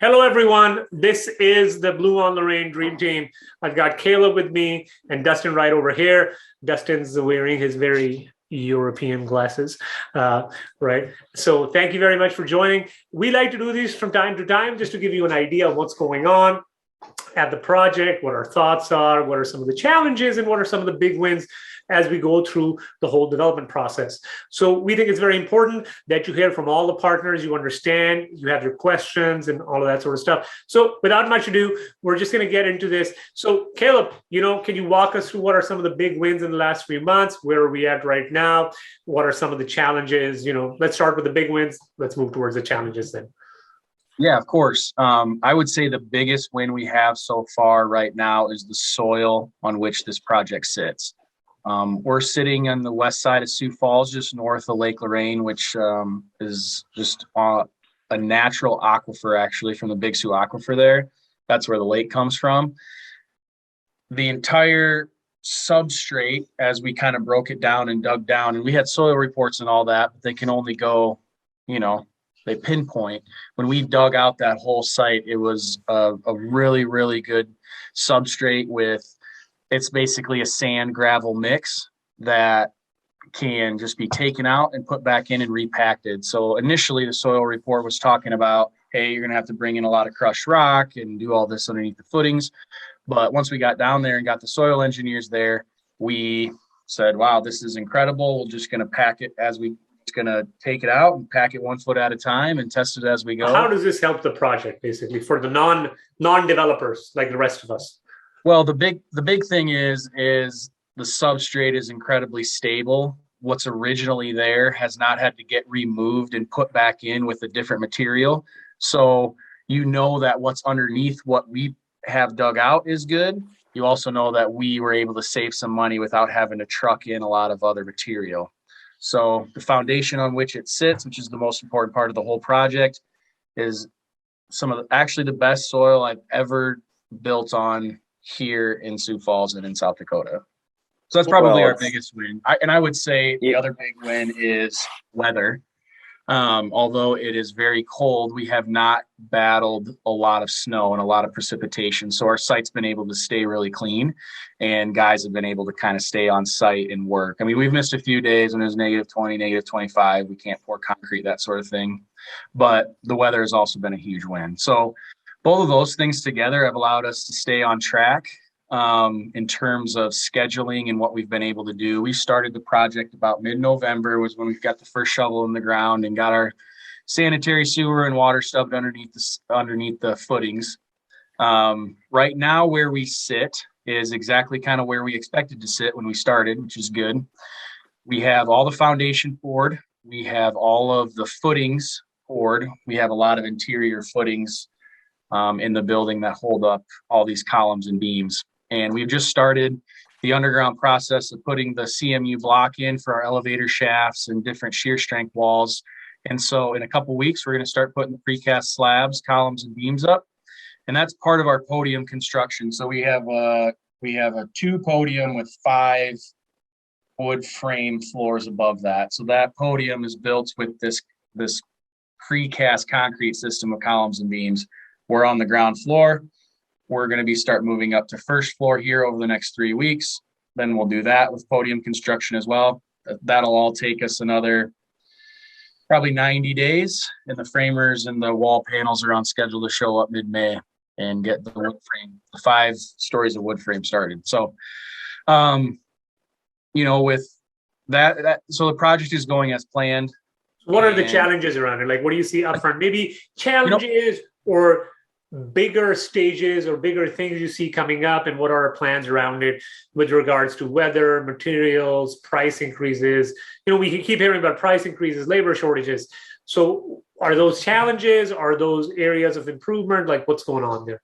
Hello, everyone. This is the Blue on Lorraine Dream Team. I've got Caleb with me and Dustin right over here. Dustin's wearing his very European glasses, right? So thank you very much for joining. We like to do these from time to time just to give you an idea of what's going on at the project, what our thoughts are, what are some of the challenges, and what are some of the big wins as we go through the whole development process. So we think it's very important that you hear from all the partners, you understand, you have your questions and all of that sort of stuff. So without much ado, we're just going to get into this. So Caleb, can you walk us through what are some of the big wins in the last few months? Where are we at right now? What are some of the challenges? Let's start with the big wins. Let's move towards the challenges then. Yeah, of course. I would say the biggest win we have so far right now is the soil on which this project sits. We're sitting on the west side of Sioux Falls, just north of Lake Lorraine, which is just a natural aquifer, actually, from the Big Sioux Aquifer there. That's where the lake comes from. The entire substrate, as we kind of broke it down and dug down, and we had soil reports and all that, but they can only go, they pinpoint. When we dug out that whole site, it was a really, really good substrate it's basically a sand gravel mix that can just be taken out and put back in and repacked. So initially the soil report was talking about, hey, you're going to have to bring in a lot of crushed rock and do all this underneath the footings. But once we got down there and got the soil engineers there, we said, wow, this is incredible. We're just going to pack it going to take it out and pack it 1 foot at a time and test it as we go. How does this help the project, basically, for the non-developers like the rest of us? Well, the big thing is the substrate is incredibly stable. What's originally there has not had to get removed and put back in with a different material. So that what's underneath what we have dug out is good. You also know that we were able to save some money without having to truck in a lot of other material. So the foundation on which it sits, which is the most important part of the whole project, is actually the best soil I've ever built on here in Sioux Falls and in South Dakota. So that's probably our biggest win. I would say the other big win is weather. Although it is very cold, we have not battled a lot of snow and a lot of precipitation. So our site's been able to stay really clean, and guys have been able to kind of stay on site and work. I mean, we've missed a few days when it was -20, -25. We can't pour concrete, that sort of thing. But the weather has also been a huge win. So both of those things together have allowed us to stay on track in terms of scheduling and what we've been able to do. We started the project about mid-November was when we got the first shovel in the ground and got our sanitary sewer and water stubbed underneath the footings. Right now where we sit is exactly kind of where we expected to sit when we started, which is good. We have all the foundation poured. We have all of the footings poured. We have a lot of interior footings in the building that hold up all these columns and beams. And we've just started the underground process of putting the CMU block in for our elevator shafts and different shear strength walls. And so in a couple of weeks, we're going to start putting the precast slabs, columns, and beams up. And that's part of our podium construction. So we have a 2 podium with 5 wood frame floors above that. So that podium is built with this precast concrete system of columns and beams. We're on the ground floor. We're going to start moving up to first floor here over the next 3 weeks. Then we'll do that with podium construction as well. That'll all take us another probably 90 days. And the framers and the wall panels are on schedule to show up mid-May and get the wood frame, the 5 stories of wood frame started. So, with that, so the project is going as planned. What are the challenges around it? Like, what do you see up front? Maybe challenges or bigger stages or bigger things you see coming up, and what are our plans around it with regards to weather, materials, price increases? We keep hearing about price increases, labor shortages. So are those challenges? Are those areas of improvement? Like, what's going on there?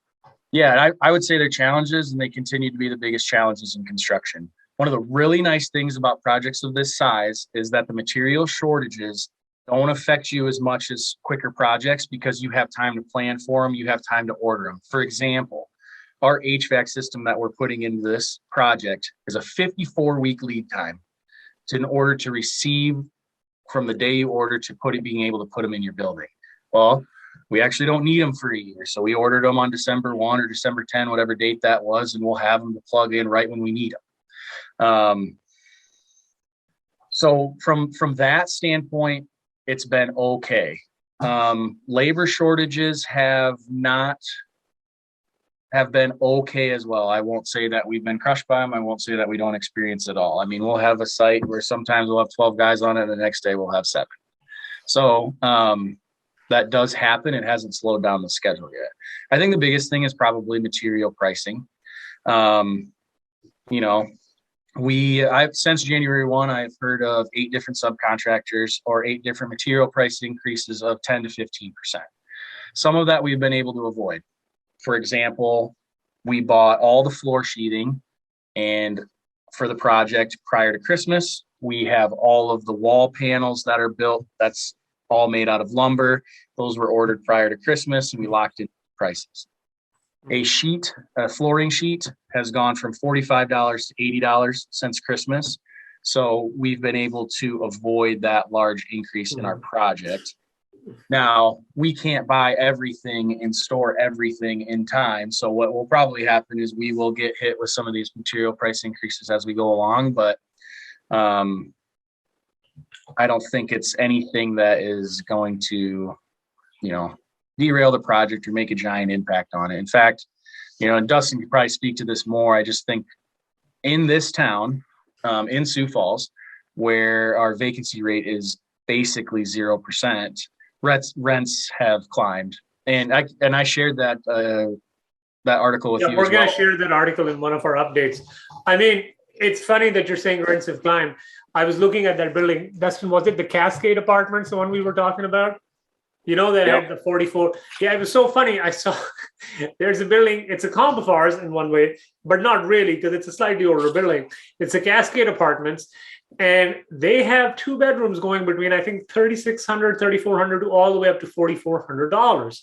Yeah, I would say they're challenges, and they continue to be the biggest challenges in construction. One of the really nice things about projects of this size is that the material shortages don't affect you as much as quicker projects because you have time to plan for them. You have time to order them. For example, our HVAC system that we're putting into this project is a 54-week lead time in order to receive from the day you order to being able to put them in your building. Well, we actually don't need them for a year. So we ordered them on December 1 or December 10, whatever date that was, and we'll have them to plug in right when we need them. So from that standpoint, it's been okay. Labor shortages have been okay as well. I won't say that we've been crushed by them. I won't say that we don't experience it all. I mean, we'll have a site where sometimes we'll have 12 guys on it, and the next day we'll have 7. So that does happen. It hasn't slowed down the schedule yet. I think the biggest thing is probably material pricing. Since January 1, I've heard of 8 different subcontractors or 8 different material price increases of 10 to 15%. Some of that we've been able to avoid. For example, we bought all the floor sheathing, and for the project prior to Christmas, we have all of the wall panels that are built. That's all made out of lumber. Those were ordered prior to Christmas, and we locked in prices. A flooring sheet has gone from $45 to $80 since Christmas. So we've been able to avoid that large increase in our project. Now, we can't buy everything and store everything in time. So what will probably happen is we will get hit with some of these material price increases as we go along. But I don't think it's anything that is going to, derail the project or make a giant impact on it. In fact, and Dustin could probably speak to this more. I just think in this town, in Sioux Falls, where our vacancy rate is basically 0%, rents have climbed. And I shared that article with you. We're going to share that article in one of our updates. I mean, it's funny that you're saying rents have climbed. I was looking at that building. Dustin, was it the Cascade Apartments, the one we were talking about? That had the 44. Yeah, it was so funny. I saw there's a building. It's a comp of ours in one way, but not really, because it's a slightly older building. It's a Cascade Apartments, and they have 2 bedrooms going between, I think, $3,600, $3,400 to all the way up to $4,400.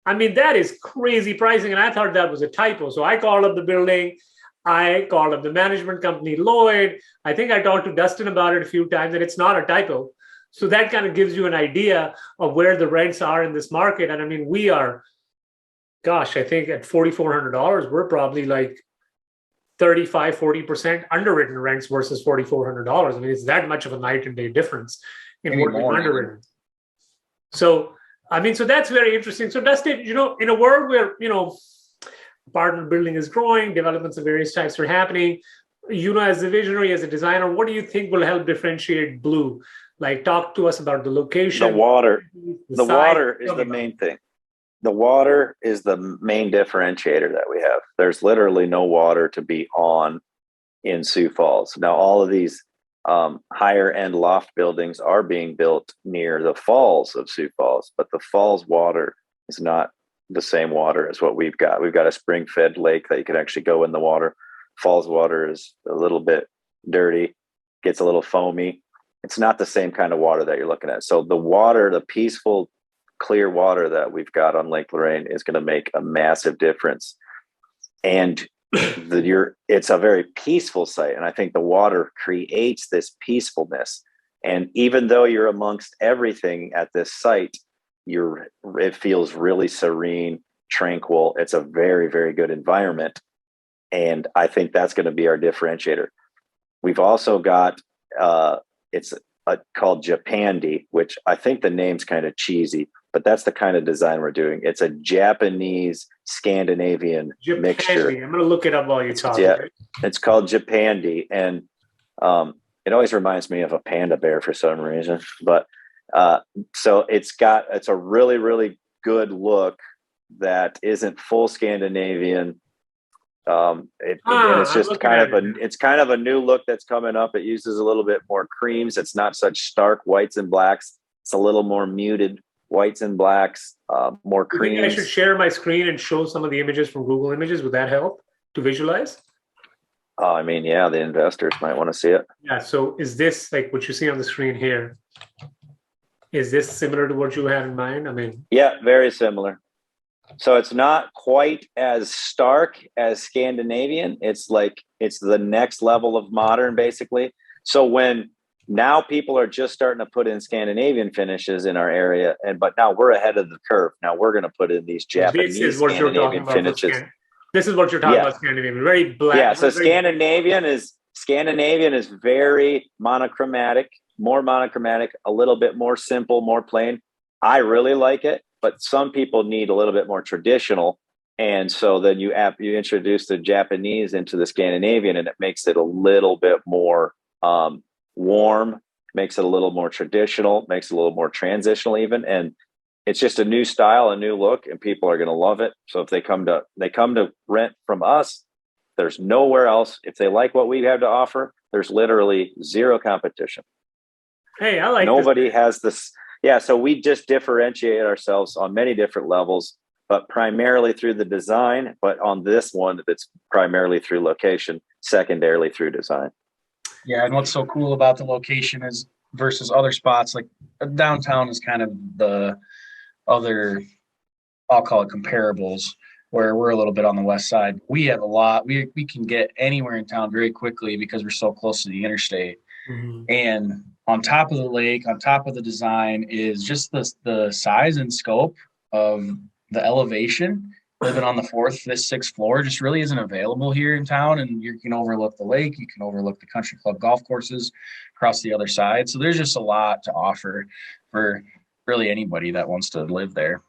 I mean, that is crazy pricing, and I thought that was a typo. So I called up the building. I called up the management company, Lloyd. I think I talked to Dustin about it a few times, and it's not a typo. So that kind of gives you an idea of where the rents are in this market. And I mean, we are, I think at $4,400, we're probably like 35, 40% underwritten rents versus $4,400. I mean, it's that much of a night and day difference in what we've underwritten. So, I mean, so that's very interesting. So Dustin, in a world where, apartment building is growing, developments of various types are happening, as a visionary, as a designer, what do you think will help differentiate Blue? Like, talk to us about the location. The water is the main thing. The water is the main differentiator that we have. There's literally no water to be on in Sioux Falls. Now, all of these higher end loft buildings are being built near the falls of Sioux Falls, but the falls water is not the same water as what we've got. We've got a spring fed lake that you can actually go in the water. Falls water is a little bit dirty, gets a little foamy. It's not the same kind of water that you're looking at. So the water, the peaceful, clear water that we've got on Lake Lorraine is going to make a massive difference. And it's a very peaceful site. And I think the water creates this peacefulness. And even though you're amongst everything at this site, it feels really serene, tranquil. It's a very, very good environment. And I think that's going to be our differentiator. We've also got, called Japandi, which I think the name's kind of cheesy, but that's the kind of design we're doing. It's a Japanese Scandinavian mixture. I'm going to look it up while you talk. Yeah, it's called Japandi, and it always reminds me of a panda bear for some reason. But so it's a really, really good look that isn't full Scandinavian. It's just kind of a new look that's coming up. It uses a little bit more creams. It's not such stark whites and blacks. It's a little more muted whites and blacks, more creams. I should share my screen and show some of the images from Google Images. Would that help to visualize? I mean, yeah, the investors might want to see it. Yeah. So is this like what you see on the screen here? Is this similar to what you had in mind? I mean, yeah, very similar. So it's not quite as stark as Scandinavian. It's the next level of modern, basically. So when Now people are just starting to put in Scandinavian finishes in our area, but now we're ahead of the curve. Now we're going to put in these Japanese This is what you're talking Scandinavian about. finishes. This is what you're talking about, Scandinavian. Very black. Yeah, so very Scandinavian is very monochromatic, more monochromatic, a little bit more simple, more plain. I really like it, but some people need a little bit more traditional. And so then you introduce the Japanese into the Scandinavian, and it makes it a little bit more warm, makes it a little more traditional, makes it a little more transitional even. And it's just a new style, a new look, and people are going to love it. So if they come to rent from us, there's nowhere else. If they like what we have to offer, there's literally zero competition. Hey, I like Nobody has this. Yeah. So we just differentiate ourselves on many different levels, but primarily through the design. But on this one, it's primarily through location, secondarily through design. Yeah. And what's so cool about the location is versus other spots, like downtown is kind of the other, I'll call it comparables, where we're a little bit on the west side. We have a lot. We can get anywhere in town very quickly because we're so close to the interstate. Mm-hmm. And on top of the lake, on top of the design is just the size and scope of the elevation. Living on the 4th, 5th, 6th floor just really isn't available here in town. And you can overlook the lake. You can overlook the country club golf courses across the other side. So there's just a lot to offer for really anybody that wants to live there.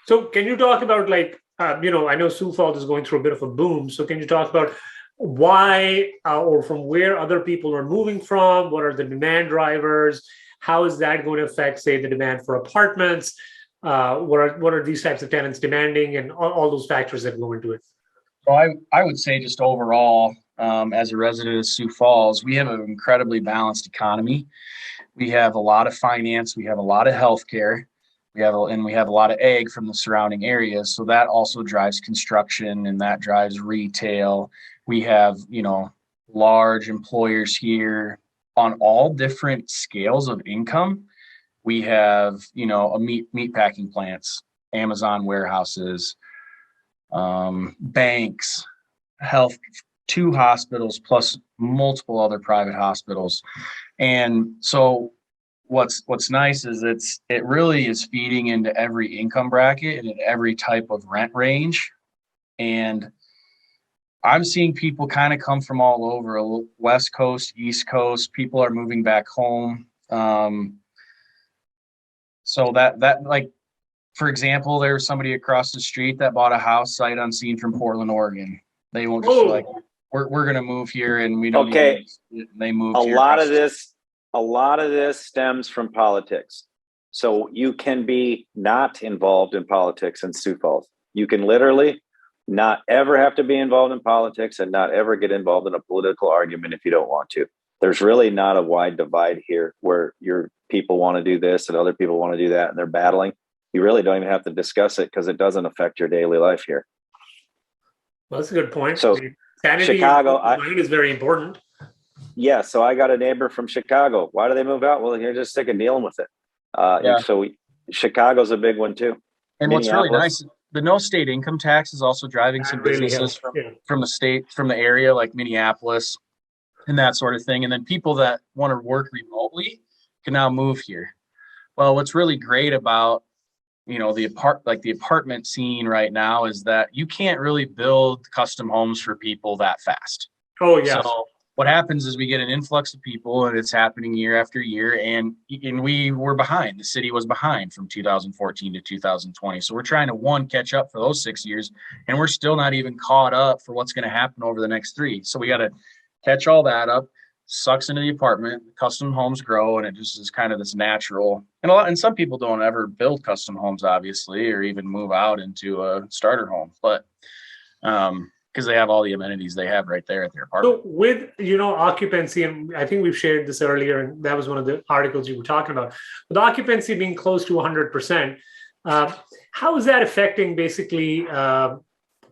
So can you talk about I know Sioux Falls is going through a bit of a boom. So can you talk about why or from where other people are moving from? What are the demand drivers? How is that going to affect, say, the demand for apartments? What are these types of tenants demanding, and all those factors that go into it? So I would say just overall, as a resident of Sioux Falls, we have an incredibly balanced economy. We have a lot of finance. We have a lot of healthcare. We have a lot of ag from the surrounding areas. So that also drives construction, and that drives retail. We have, large employers here on all different scales of income. We have, a meat packing plants, Amazon warehouses, banks, health, 2 hospitals, plus multiple other private hospitals. And so what's nice is it really is feeding into every income bracket and in every type of rent range. And I'm seeing people kind of come from all over, West Coast, East Coast. People are moving back home. So that like, for example, there was somebody across the street that bought a house sight unseen from Portland, Oregon. They won't just like, we're going to move here and we don't. Okay. They moved. A lot of this stems from politics. So you can be not involved in politics in Sioux Falls. You can literally not ever have to be involved in politics and not ever get involved in a political argument if you don't want to. There's really not a wide divide here where your people want to do this and other people want to do that and they're battling. You really don't even have to discuss it because it doesn't affect your daily life here. Well, that's a good point. So sanity Chicago is very important. Yeah, so I got a neighbor from Chicago. Why do they move out? Well, you're just sick of dealing with it. So Chicago's a big one too. And what's really nice, the no state income tax is also driving some businesses from the state, from the area, like Minneapolis and that sort of thing. And then people that want to work remotely can now move here. Well, what's really great about, the apartment scene right now is that you can't really build custom homes for people that fast. Oh, yeah. So what happens is we get an influx of people, and it's happening year after year. And we were behind. The city was behind from 2014 to 2020. So we're trying to, catch up for those 6 years, and we're still not even caught up for what's going to happen over the next 3. So we got to catch all that up, sucks into the apartment, custom homes grow, and it just is kind of this natural. And some people don't ever build custom homes, obviously, or even move out into a starter home. But because they have all the amenities they have right there at their apartment. So with, occupancy, and I think we've shared this earlier, and that was one of the articles you were talking about, with occupancy being close to 100%, how is that affecting basically, the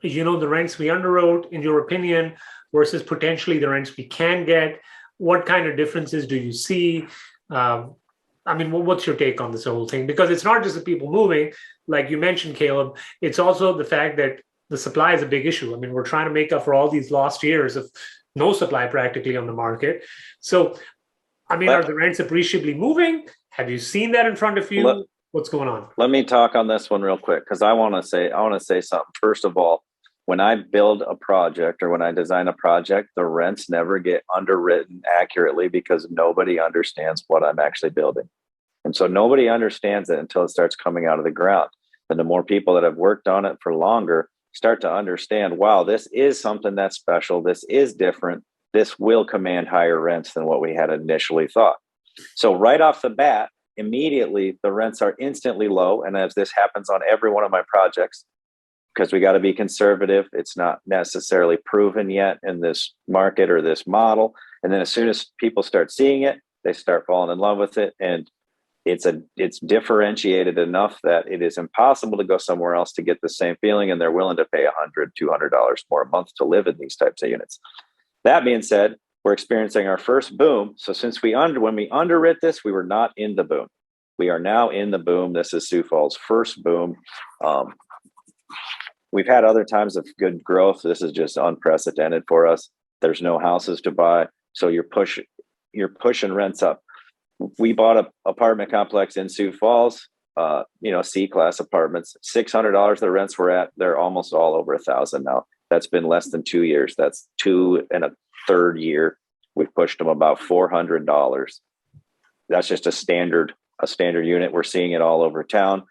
rents we underwrote, in your opinion, versus potentially the rents we can get? What kind of differences do you see? What's your take on this whole thing? Because it's not just the people moving, like you mentioned, Caleb, it's also the fact that the supply is a big issue. We're trying to make up for all these lost years of no supply practically on the market. So I mean, are the rents appreciably moving? Have you seen that in front of you? What's going on? Let me talk on this one real quick because I want to say something. First of all, when I build a project or when I design a project, the rents never get underwritten accurately because nobody understands what I'm actually building. And so nobody understands it until it starts coming out of the ground. And the more people that have worked on it for longer start to understand, wow, this is something that's special. This is different. This will command higher rents than what we had initially thought. So right off the bat, immediately the rents are instantly low. And as this happens on every one of my projects, because we got to be conservative, it's not necessarily proven yet in this market or this model. And then as soon as people start seeing it, they start falling in love with it. And it's differentiated enough that it is impossible to go somewhere else to get the same feeling. And they're willing to pay $100, $200 more a month to live in these types of units. That being said, we're experiencing our first boom. So since when we underwrit this, we were not in the boom. We are now in the boom. This is Sioux Falls' first boom. We've had other times of good growth. This is just unprecedented for us. There's no houses to buy. So you're pushing rents up. We bought an apartment complex in Sioux Falls, C-class apartments, $600 the rents were at. They're almost all over $1,000 now. That's been less than 2 years. That's 2 1/3 year. We've pushed them about $400. That's just a standard unit. We're seeing it all over town.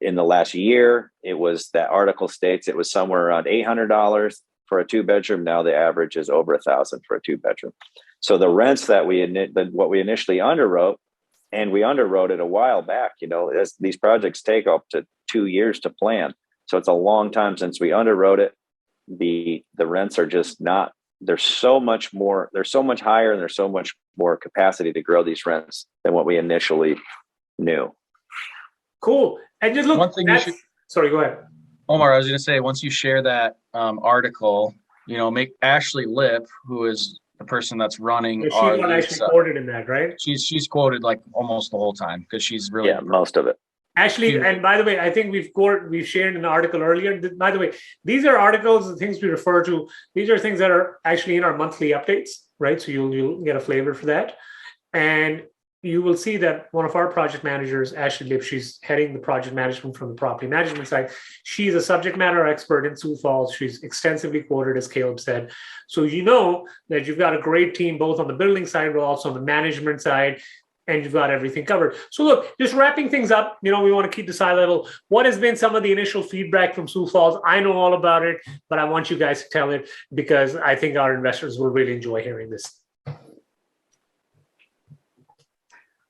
In the last year, it was that article states it was somewhere around $800 for a 2-bedroom. Now the average is over $1,000 for a 2-bedroom. So the rents that what we initially underwrote, and we underwrote it a while back, as these projects take up to 2 years to plan. So it's a long time since we underwrote it. The rents are just not, there's so much higher, and there's so much more capacity to grow these rents than what we initially knew. Cool. And just look, sorry, go ahead. Omar, I was going to say, once you share that article, make Ashley Lip, who is the person that's running. She's not actually quoted in that, right? She's quoted like almost the whole time because she's really most of it. Actually, and by the way, I think we've shared an article earlier. By the way, these are articles, the things we refer to. These are things that are actually in our monthly updates, right? So you'll get a flavor for that. And you will see that one of our project managers, Ashley Lip, she's heading the project management from the property management side. She's a subject matter expert in Sioux Falls. She's extensively quoted, as Caleb said. So you know that you've got a great team, both on the building side, but also on the management side, and you've got everything covered. So look, just wrapping things up, we want to keep this high level. What has been some of the initial feedback from Sioux Falls? I know all about it, but I want you guys to tell it because I think our investors will really enjoy hearing this.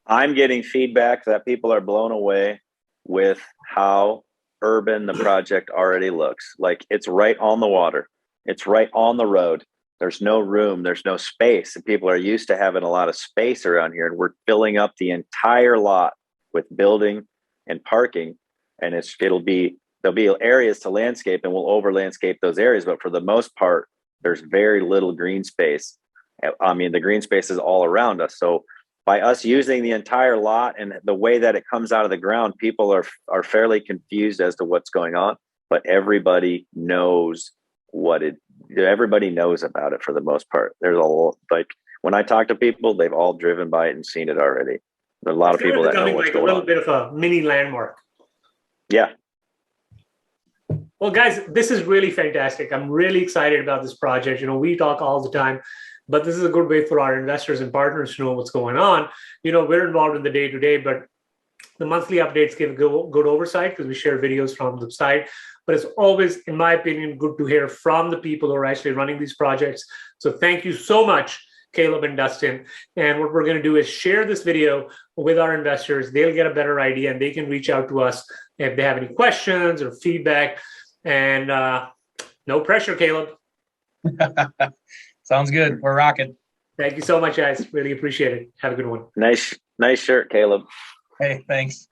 I'm getting feedback that people are blown away with how urban the project already looks. Like it's right on the water. It's right on the road. There's no room. There's no space. And people are used to having a lot of space around here. And we're filling up the entire lot with building and parking. And there'll be areas to landscape, and we'll over landscape those areas. But for the most part, there's very little green space. I mean, the green space is all around us. So by us using the entire lot and the way that it comes out of the ground, people are fairly confused as to what's going on, but everybody knows everybody knows about it for the most part. There's when I talk to people, they've all driven by it and seen it already. There's a lot of people that know what's going on. A little bit of a mini landmark. Yeah. Well, guys, this is really fantastic. I'm really excited about this project. We talk all the time, but this is a good way for our investors and partners to know what's going on. We're involved in the day-to-day, but the monthly updates give good oversight because we share videos from the site. But it's always, in my opinion, good to hear from the people who are actually running these projects. So thank you so much, Caleb and Dustin. And what we're going to do is share this video with our investors. They'll get a better idea, and they can reach out to us if they have any questions or feedback. And no pressure, Caleb. Sounds good. We're rocking. Thank you so much, guys. Really appreciate it. Have a good one. Nice shirt, Caleb. Hey, thanks.